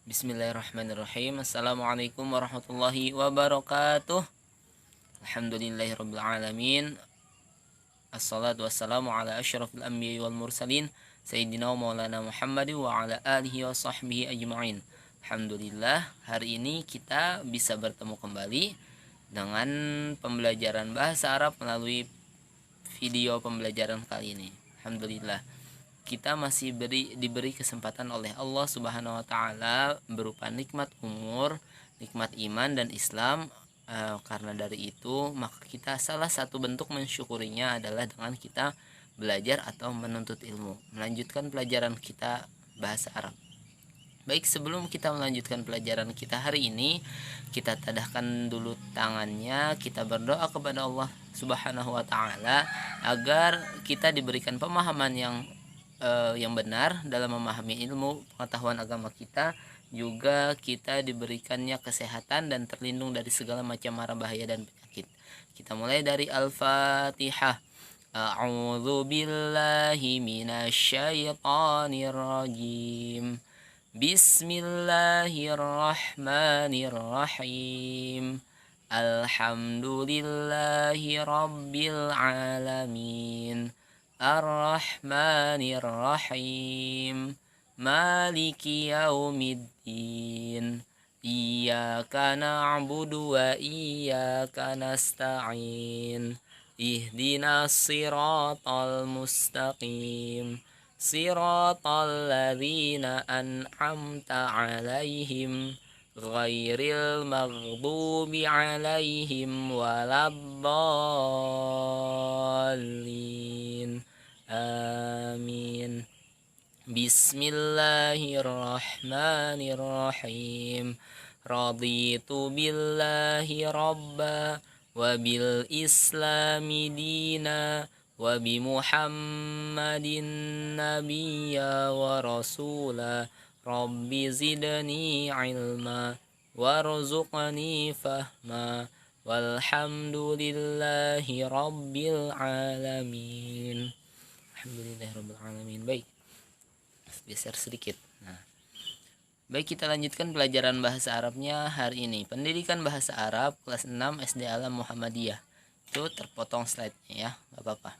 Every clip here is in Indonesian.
Bismillahirrahmanirrahim. Assalamualaikum warahmatullahi wabarakatuh. Alhamdulillahirabbil alamin. Assalatu wassalamu ala asyrafil anbiya'i wal mursalin sayyidina wa maulana Muhammad wa ala alihi wa sahbihi ajma'in. Alhamdulillah, hari ini kita bisa bertemu kembali dengan pembelajaran bahasa Arab melalui video pembelajaran kali ini. Alhamdulillah, kita masih diberi kesempatan oleh Allah Subhanahu wa taala berupa nikmat umur, nikmat iman dan Islam. Karena dari itu, maka kita salah satu bentuk mensyukurinya adalah dengan kita belajar atau menuntut ilmu, melanjutkan pelajaran kita bahasa Arab. Baik, sebelum kita melanjutkan pelajaran kita hari ini, kita tadahkan dulu tangannya, kita berdoa kepada Allah Subhanahu wa taala agar kita diberikan pemahaman yang benar dalam memahami ilmu pengetahuan agama kita, juga kita diberikannya kesehatan dan terlindung dari segala macam mara bahaya dan penyakit. Kita mulai dari Al-Fatihah. A'udzu billahi minasyaitonir rajim. Bismillahirrahmanirrahim. Alhamdulillahi rabbil alamin. Ar-Rahmanir-Rahim. Maliki yaumiddin. Iyyaka na'budu wa iyyaka nasta'in. Ihdinas siratal mustaqim. Siratal ladzina an'amta 'alaihim ghairil maghdubi 'alaihim waladdallin. Amin. Bismillahirrahmanirrahim. Raditu billahi rabba wa bil islami dina wa bi Muhammadin nabiyya wa rasula. Rabbi zidni ilma warzuqni fahma. Walhamdulillahi rabbil alamin. Alhamdulillahirabbil alamin. Baik, geser sedikit. Baik, kita lanjutkan pelajaran bahasa Arabnya hari ini. Pendidikan bahasa Arab kelas 6 SD Alam Muhammadiyah. Itu terpotong slide-nya ya, enggak apa-apa.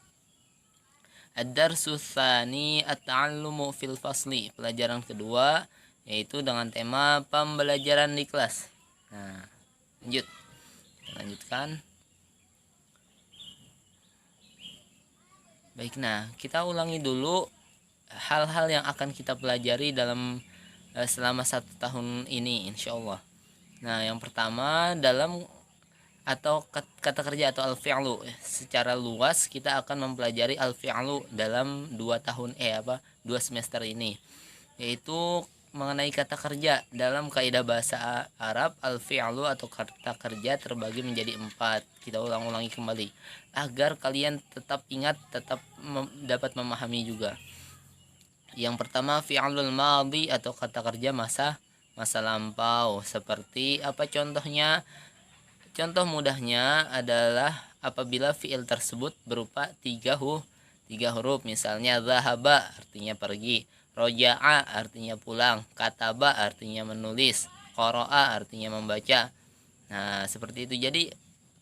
Ad-darsu tsani at-ta'allumu fil fasli. Pelajaran kedua yaitu dengan tema pembelajaran di kelas. Lanjut. Kita lanjutkan. Baik, kita ulangi dulu hal-hal yang akan kita pelajari dalam selama 1 tahun ini insyaallah. Yang pertama, dalam atau kata kerja atau al-fi'lu. Secara luas kita akan mempelajari al-fi'lu dalam 2 semester ini, yaitu mengenai kata kerja. Dalam kaidah bahasa Arab, al-fi'lu atau kata kerja terbagi menjadi 4. Kita ulang-ulangi kembali agar kalian tetap ingat, tetap dapat memahami juga. Yang pertama, fi'lul madhi atau kata kerja masa lampau. Seperti apa contohnya? Contoh mudahnya adalah apabila fi'il tersebut berupa 3 huruf. Misalnya zahaba artinya pergi, roja'a artinya pulang, kataba artinya menulis, qara'a artinya membaca. Seperti itu. Jadi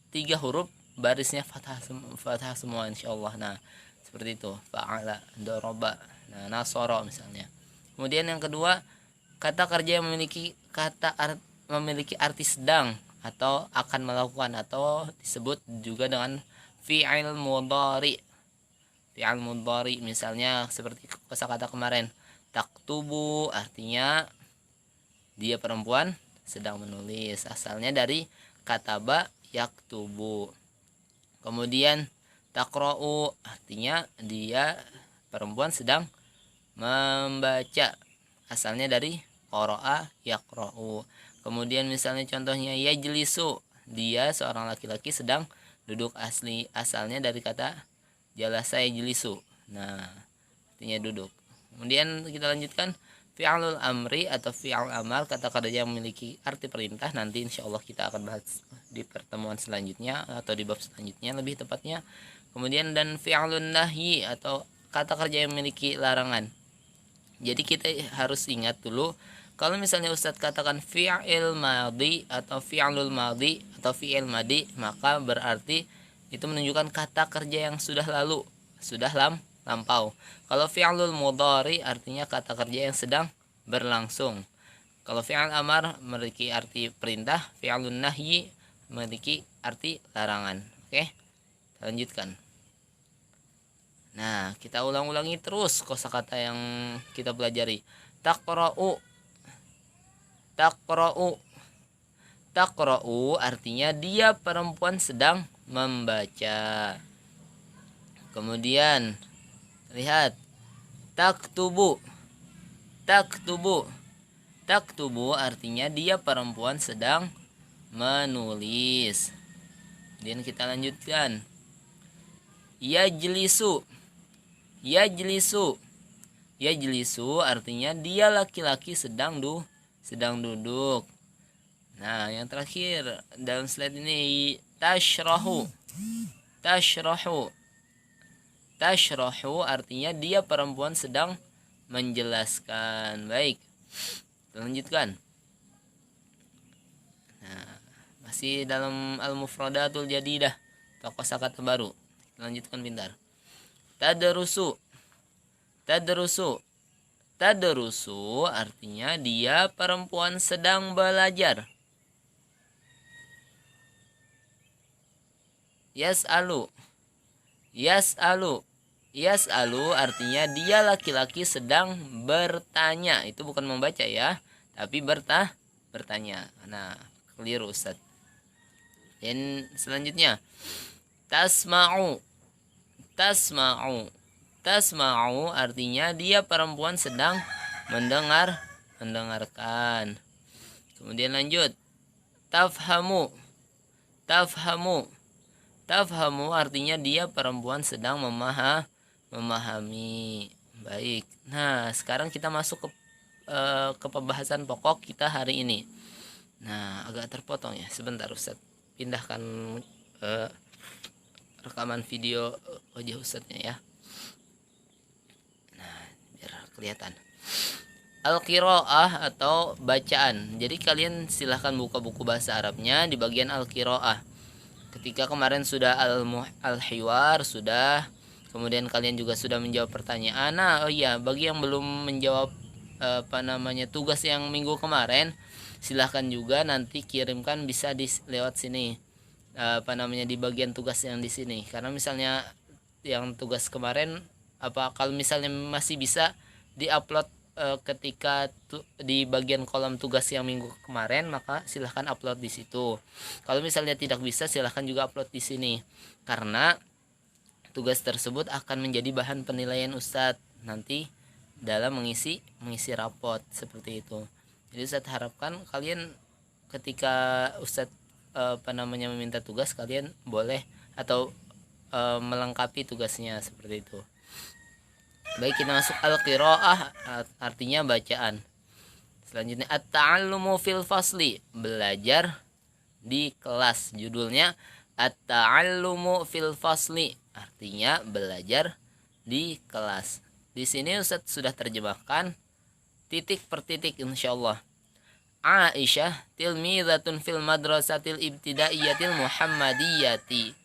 3 huruf, barisnya fathah semua insyaallah. Seperti itu. Fa'ala, daraba, nasara misalnya. Kemudian yang kedua, kata kerja yang memiliki arti sedang atau akan melakukan, atau disebut juga dengan fi'il mudhari. Fi'il mudhari misalnya seperti kosakata kemarin, taktubu artinya dia perempuan sedang menulis. Asalnya dari kataba yaktubu. Kemudian taqra'u artinya dia perempuan sedang membaca. Asalnya dari qara'a yaqra'u. Kemudian misalnya contohnya yajlisu, dia seorang laki-laki sedang duduk. Asalnya dari kata jalasa yajlisu. Artinya duduk. Kemudian kita lanjutkan fi'lul amri atau fi'l amal, kata kerja yang memiliki arti perintah. Nanti insyaallah kita akan bahas di pertemuan selanjutnya atau di bab selanjutnya lebih tepatnya. Kemudian dan fi'lun nahyi atau kata kerja yang memiliki larangan. Jadi kita harus ingat dulu, kalau misalnya Ustadz katakan fi'il madhi atau fi'lul madhi atau fi'il madhi, maka berarti itu menunjukkan kata kerja yang sudah lalu, sudah lampau. Kalau fi'lul mudhari artinya kata kerja yang sedang berlangsung. Kalau fi'il amar memiliki arti perintah, fi'lun nahyi memiliki arti larangan. Oke, kita lanjutkan. Nah, kita ulang-ulangi terus kosakata yang kita pelajari. Taqra'u, taqra'u, taqra'u artinya dia perempuan sedang membaca. Kemudian lihat taktubu, taktubu, taktubu artinya dia perempuan sedang menulis. Kemudian kita lanjutkan. Yajlisu, yajlisu, yajlisu artinya dia laki-laki sedang duduk. Nah, yang terakhir dalam slide ini tashrahu, tashrahu, tashrahu artinya dia perempuan sedang menjelaskan. Baik, kita lanjutkan. Nah, masih dalam al-mufradatul jadidah atau kosakata baru. Kita lanjutkan pintar. Tadrusu, tadrusu, tadrusu artinya dia perempuan sedang belajar. Yas'alu, yas'alu, yas'alu artinya dia laki-laki sedang bertanya. Itu bukan membaca ya, tapi bertanya. Nah, keliru Ustaz. Dan selanjutnya tasma'u, tasma'u, tasma'u artinya dia perempuan sedang mendengarkan. Kemudian lanjut. Tafhamu, tafhamu, tafhamu artinya dia perempuan sedang memahami. Baik. Nah, sekarang kita masuk ke pembahasan pokok kita hari ini. Nah, agak terpotong ya. Sebentar Ustaz. Pindahkan rekaman video wajah Ustadznya ya. Nah, biar kelihatan. Al-qiraah atau bacaan. Jadi kalian silahkan buka buku bahasa Arabnya di bagian al-qiraah. Ketika kemarin sudah al-hiwar sudah, kemudian kalian juga sudah menjawab pertanyaan. Nah, oh iya, bagi yang belum menjawab tugas yang minggu kemarin, silahkan juga nanti kirimkan, bisa lewat sini. Di bagian tugas yang di sini. Karena misalnya yang tugas kemarin kalau misalnya masih bisa diupload ketika di bagian kolom tugas yang minggu kemarin, maka silahkan upload di situ. Kalau misalnya tidak bisa, silahkan juga upload di sini, karena tugas tersebut akan menjadi bahan penilaian Ustadz nanti dalam mengisi rapot seperti itu. Jadi Ustadz harapkan kalian ketika Ustadz meminta tugas, kalian boleh atau melengkapi tugasnya seperti itu. Baik, kita masuk al-qiraah artinya bacaan. Selanjutnya at-ta'allumu fil fasli, belajar di kelas. Judulnya at-ta'allumu fil fasli artinya belajar di kelas. Di sini Ustaz sudah terjemahkan titik per titik insyaallah. Aisyah tilmizatun fil madrasatil ibtidaiyatil muhammadiyati.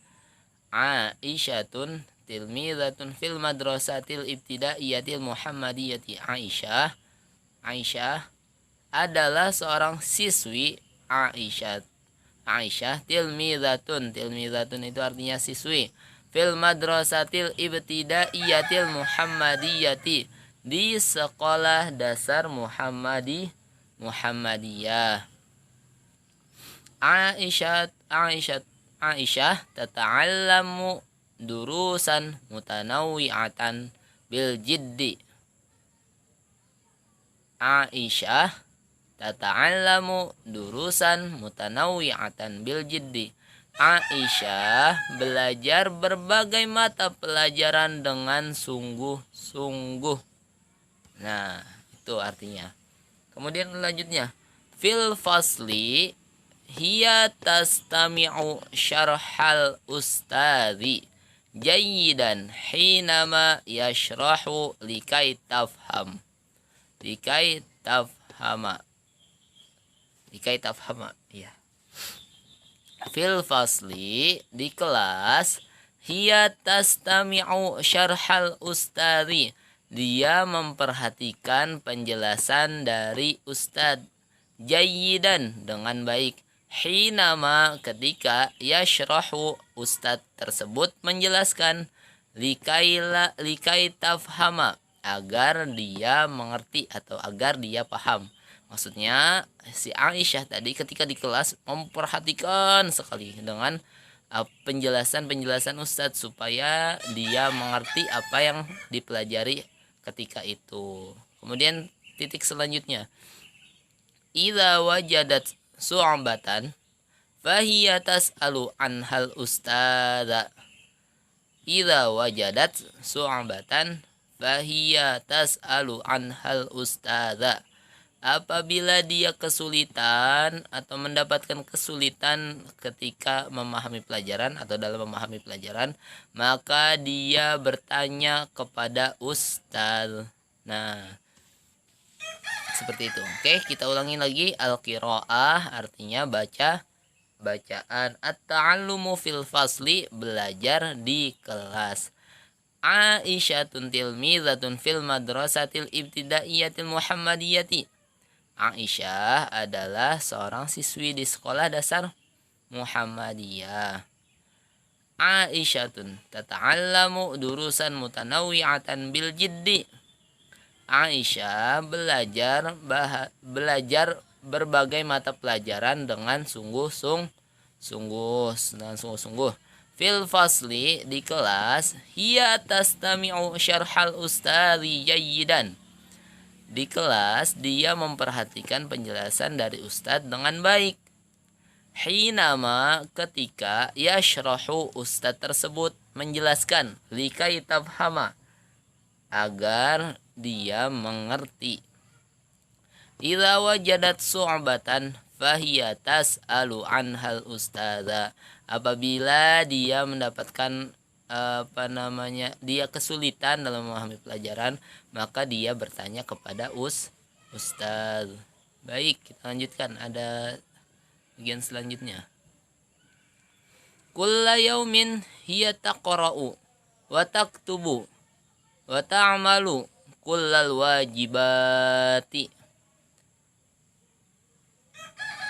Aisyatun tilmizatun fil madrasatil ibtidaiyatil muhammadiyati. Aisyah adalah seorang siswi. Aisyah tilmizatun itu artinya siswi, fil madrasatil ibtidaiyatil muhammadiyati, di sekolah dasar Muhammadiyah. Aisyah tata'allamu durusan mutanawwi'atan bil jiddi. Aisyah tata'allamu durusan mutanawwi'atan bil jiddi. Aisyah belajar berbagai mata pelajaran dengan sungguh-sungguh. Nah, itu artinya. Kemudian lanjutnya, fil fasli hiya tastami'u syarhal ustadzi jayidan hinama yashrahu likai tafham. likai tafhama. Likai tafhama. Ya. Fil fasli, di kelas, hiya tastami'u syarhal ustadzi. Dia memperhatikan penjelasan dari ustadz. Jayyidan, dengan baik. Hinama, ketika yashrahu, ustadz tersebut menjelaskan. Likai tafhama, agar dia mengerti atau agar dia paham. Maksudnya si Aisyah tadi ketika di kelas memperhatikan sekali dengan penjelasan-penjelasan ustadz supaya dia mengerti apa yang dipelajari ketika itu. Kemudian titik selanjutnya, idza wajadat su'batan fahiya tas'alu anhal ustadza. Idza wajadat su'batan fahiya tas'alu anhal ustadza. Apabila dia kesulitan atau mendapatkan kesulitan ketika memahami pelajaran atau dalam memahami pelajaran, maka dia bertanya kepada ustaz. Nah, seperti itu. Oke, kita ulangi lagi. Al-qiraah artinya bacaan. At-ta'allumu fil fasli, belajar di kelas. Aisyatun tilmizatun fil madrasatil ibtidaiyatil muhammadiyati. Aisyah adalah seorang siswi di sekolah dasar Muhammadiyah. Aisyatun tata'allamu durusan mutanawwi'atan bil jiddi. Aisyah belajar berbagai mata pelajaran dengan sungguh-sungguh. Fil fasli, di kelas, hiya tastami'u syarhal ustadzi jayyidan. Di kelas, dia memperhatikan penjelasan dari ustadz dengan baik. Hinama, ketika yashrahu, ustadz tersebut menjelaskan. Likai tafhama, agar dia mengerti. Idza wajadat su'batan fahiya tas'alu anhal ustadza. Apabila dia mendapatkan dia kesulitan dalam memahami pelajaran, maka dia bertanya kepada ustaz. Baik, kita lanjutkan. Ada bagian selanjutnya. Kulla yaumin hiya taqra'u wa taktubu wa ta'malu kullal wajibati.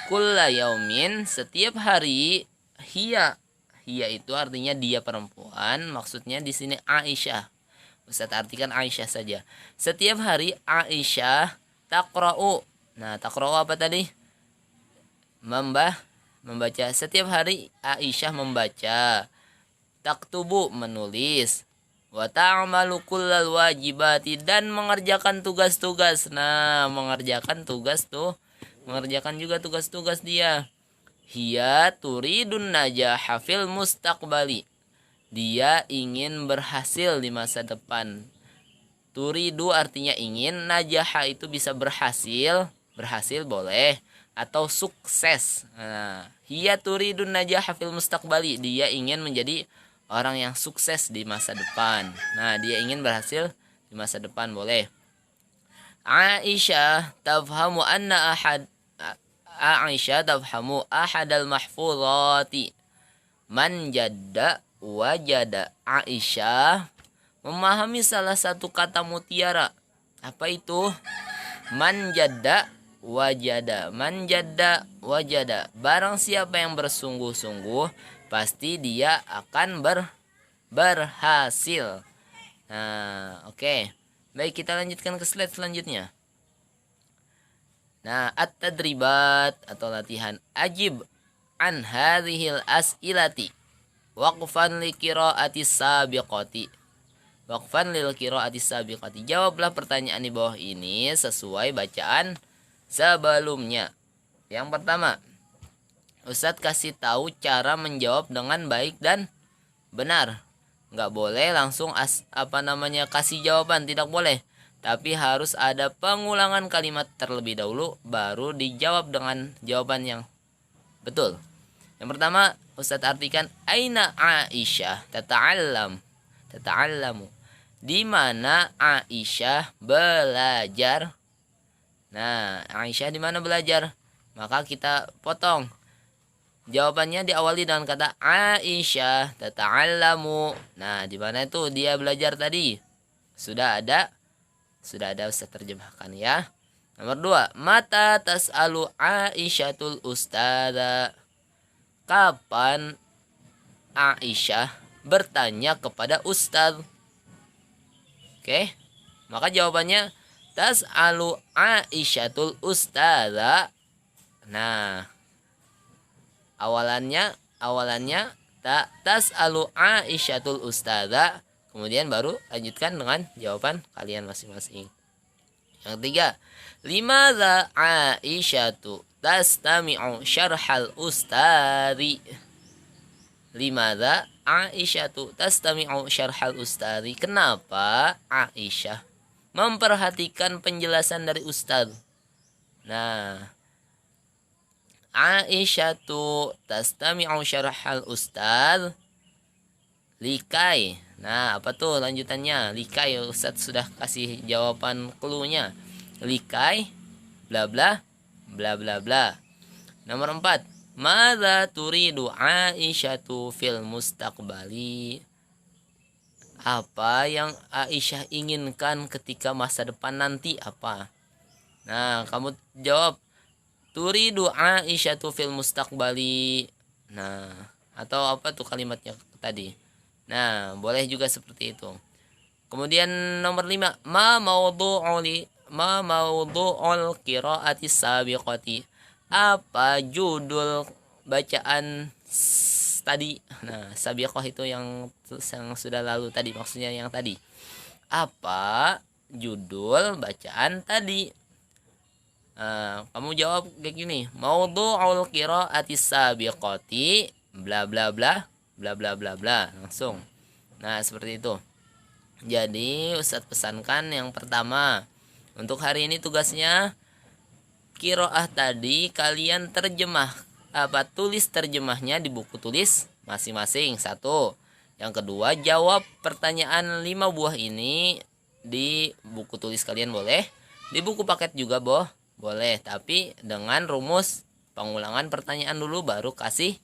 Kulla yaumin, setiap hari. Hiya itu artinya dia perempuan, maksudnya di sini Aisyah. Ustaz artikan Aisyah saja. Setiap hari Aisyah taqra'u. Nah, taqra'u apa tadi? Membaca. Setiap hari Aisyah membaca. Taktubu, menulis. Wa ta'malu kullal wajibati, dan mengerjakan tugas-tugas. Nah, mengerjakan juga tugas-tugas dia. Hiya turidun najaha fil mustaqbali. Dia ingin berhasil di masa depan. Turidu artinya ingin, najaha itu bisa berhasil boleh, atau sukses. Nah, hiya turidun najaha fil mustaqbali, dia ingin menjadi orang yang sukses di masa depan. Nah, dia ingin berhasil di masa depan, boleh. Aisyah tafhamu ahadal mahfuzati. Man jadda wajada. Aisyah memahami salah satu kata mutiara. Apa itu? Man jadda wajada. Barang siapa yang bersungguh-sungguh, pasti dia akan berhasil. Nah, oke. Baik, kita lanjutkan ke slide selanjutnya. Nah, at-tadribat atau latihan. Ajib an hadhil as'ilati waqfan li qira'ati sabiqati. Jawablah pertanyaan di bawah ini sesuai bacaan sebelumnya. Yang pertama, Ustadz kasih tahu cara menjawab dengan baik dan benar. Nggak boleh langsung kasih jawaban, tidak boleh. Tapi harus ada pengulangan kalimat terlebih dahulu, baru dijawab dengan jawaban yang betul. Yang pertama, Ustadz artikan, aina Aisyah tata'allamu. Di mana Aisyah belajar? Nah, Aisyah di mana belajar? Maka kita potong. Jawabannya diawali dengan kata Aisyah tata'allamu. Nah, di mana itu dia belajar tadi? Sudah ada Ustaz terjemahkan ya. Nomor 2, mata tas'alu Aisyatul Ustadza. Kapan Aisyah bertanya kepada Ustaz? Oke. Maka jawabannya tas'alu Aisyatul Ustadza. Nah, awalannya tas'alu Aisyatul Ustadza, kemudian baru lanjutkan dengan jawaban kalian masing-masing. Yang ketiga, limadza Aisyatu tastami'u syarhal ustadzi. Limadza Aisyatu tastami'u syarhal ustadzi. Kenapa Aisyah memperhatikan penjelasan dari ustaz? Nah, Aisyatu tastami'u syarhal ustaz likai. Nah, apa tuh lanjutannya? Likai, Ustaz sudah kasih jawaban clue-nya. Likai bla bla bla bla bla. Nomor 4, madza turidu Aisyatu fil mustaqbali. Apa yang Aisyah inginkan ketika masa depan nanti apa? Nah, kamu jawab turidu Aisyatu fil mustaqbali. Nah, atau apa tuh kalimatnya tadi? Nah, boleh juga seperti itu. Kemudian nomor 5, ma maudhu'ul qiraati sabiqati. Apa judul bacaan tadi? Nah, sabiqah itu yang sudah lalu tadi, maksudnya yang tadi. Apa judul bacaan tadi? Kamu jawab kayak gini, maudhu'ul qiraati sabiqati bla bla bla bla bla bla bla, langsung. Nah, seperti itu. Jadi Ustadz pesankan yang pertama, untuk hari ini tugasnya qiraah tadi kalian tulis terjemahnya di buku tulis masing-masing satu. Yang kedua, jawab pertanyaan 5 buah ini di buku tulis kalian boleh, di buku paket juga boleh, tapi dengan rumus pengulangan pertanyaan dulu baru kasih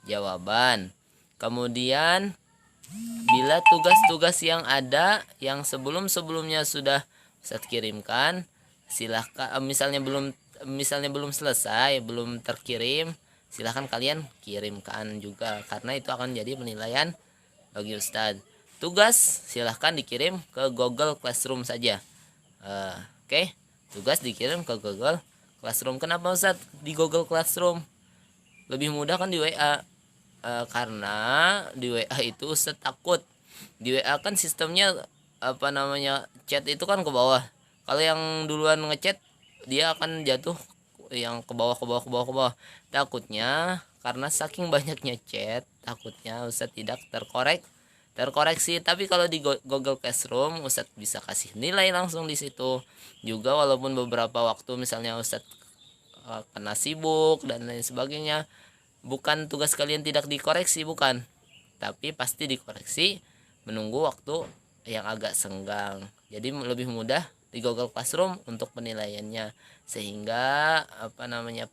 jawaban. Kemudian bila tugas-tugas yang ada yang sebelum-sebelumnya sudah Ustadz kirimkan, silahkan misalnya belum selesai, belum terkirim, silahkan kalian kirimkan juga, karena itu akan jadi penilaian bagi Ustadz. Tugas silahkan dikirim ke Google Classroom saja. Oke. Tugas dikirim ke Google Classroom. Kenapa Ustadz di Google Classroom? Lebih mudah kan di WA. Karena di WA itu Ustadz takut. Di WA kan sistemnya chat itu kan ke bawah. Kalau yang duluan ngechat dia akan jatuh yang ke bawah. Takutnya karena saking banyaknya chat, takutnya Ustadz tidak terkoreksi. Tapi kalau di Google Classroom Ustadz bisa kasih nilai langsung di situ. Juga walaupun beberapa waktu misalnya Ustadz kena sibuk dan lain sebagainya, bukan tugas kalian tidak dikoreksi, bukan, tapi pasti dikoreksi menunggu waktu yang agak senggang. Jadi lebih mudah di Google Classroom untuk penilaiannya, sehingga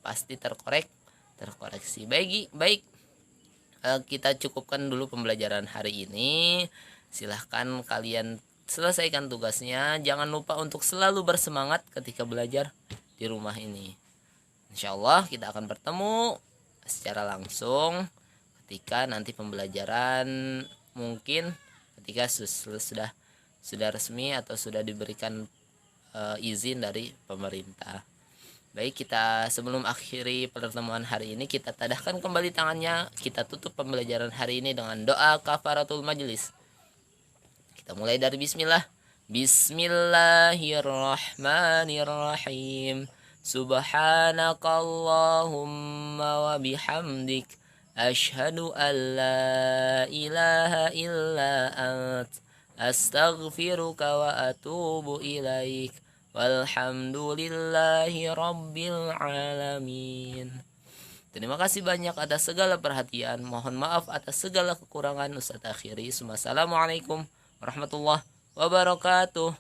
pasti terkoreksi. Baik, kita cukupkan dulu pembelajaran hari ini. Silahkan kalian selesaikan tugasnya. Jangan lupa untuk selalu bersemangat ketika belajar di rumah ini. Insyaallah kita akan bertemu secara langsung ketika nanti pembelajaran, mungkin ketika sudah resmi atau sudah diberikan izin dari pemerintah. Baik, kita sebelum akhiri pertemuan hari ini, kita tadahkan kembali tangannya. Kita tutup pembelajaran hari ini dengan doa kafaratul majlis. Kita mulai dari bismillah. Bismillahirrahmanirrahim. Subhanakallahumma wa bihamdik asyhadu an la ilaha illa ant astaghfiruka wa atubu ilaik. Walhamdulillahi rabbil alamin. Terima kasih banyak atas segala perhatian. Mohon maaf atas segala kekurangan. Ustadz akhiri. Assalamualaikum warahmatullahi wabarakatuh.